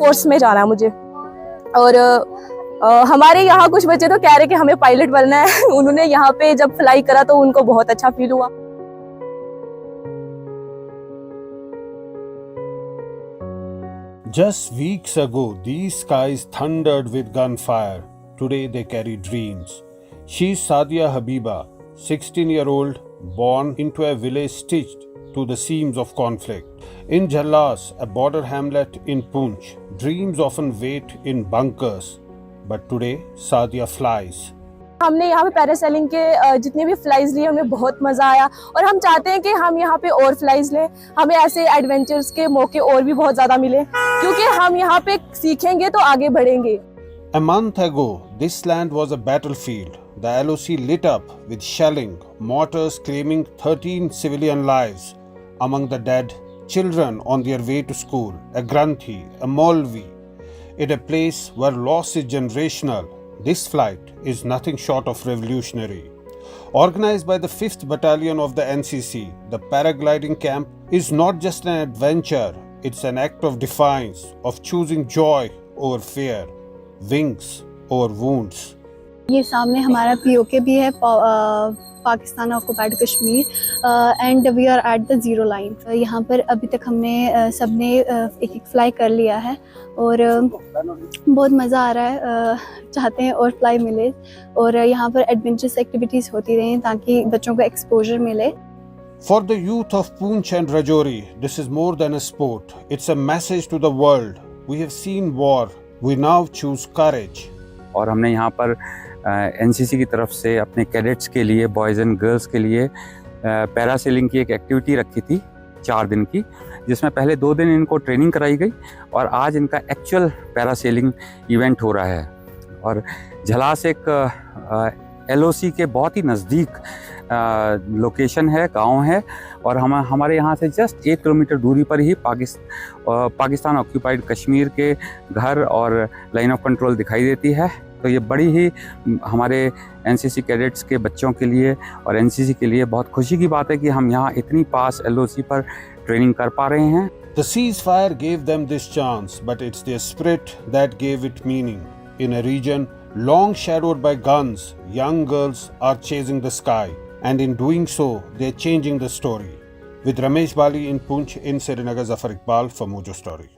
Air force में जाना है मुझे। और हमारे यहाँ कुछ बच्चे तो कह रहे कि हमें पायलट बनना है। उन्होंने यहाँ पे जब फ्लाई करा तो उनको बहुत अच्छा फील हुआ। Just weeks ago, these skies thundered with gunfire. Today they carry dreams. She's Sadia Habiba, 16-year-old, born into a village stitched to the seams of conflict. In Jallas, a border hamlet in Poonch, dreams often wait in bunkers. But today, Sadia flies. हमने यहाँ पे parasailing के जितने भी flies लिए हमें बहुत मजा आया और हम चाहते हैं कि हम यहाँ पे और फ्लाइज लें, हमें ऐसे एडवेंचर्स के मौके और भी बहुत ज्यादा मिले, क्योंकि हम यहाँ पे सीखेंगे तो आगे बढ़ेंगे। A month ago, this land was a battlefield. The LOC lit up with shelling, mortars claiming 13 civilian lives. Among the dead, children on their way to school, a Granthi, a Molvi. In a place where loss is generational, this flight is nothing short of revolutionary. Organized by the 5th Battalion of the NCC, the paragliding camp is not just an adventure, it's an act of defiance, of choosing joy over fear, wings over wounds. ये सामने हमारा POK भी है, Pakistan occupied Kashmir, and we are at the zero line. यहाँ पर अभी तक हमने सबने एक फ्लाई कर लिया है और बहुत मज़ा आ रहा है। चाहते हैं और फ्लाई मिले और यहाँ पर एडवेंचरस एक्टिविटीज़ होती रहें ताकि बच्चों को एक्सपोजर मिले। For the youth of Poonch and Rajouri, this is more than a sport. It's a message to the world. We have seen war. We now choose courage. और हमने यहाँ पर एनसीसी की तरफ से अपने कैडेट्स के लिए, बॉयज़ एंड गर्ल्स के लिए पैरासेलिंग की एक एक्टिविटी रखी थी 4 दिन की, जिसमें पहले 2 दिन इनको ट्रेनिंग कराई गई और आज इनका एक्चुअल पैरासेलिंग इवेंट हो रहा है। और झलास एक LOC के बहुत ही नज़दीक लोकेशन है, गांव है और हमारे यहाँ से जस्ट 1 किलोमीटर दूरी पर ही पाकिस्तान ऑक्युपाइड कश्मीर के घर और लाइन ऑफ कंट्रोल दिखाई देती है। तो ये बड़ी ही हमारे एनसीसी कैडेट्स के बच्चों के लिए और एनसीसी के लिए बहुत खुशी की बात है कि हम यहाँ इतनी पास LOC पर ट्रेनिंग कर पा रहे हैं। The ceasefire gave them this chance, but it's their spirit that gave it meaning. In a region long shadowed by guns, young girls are chasing the sky, and in doing so, they're changing the story. With Ramesh Bali in Poonch, in Srinagar, Zafar Iqbal for Mojo Story.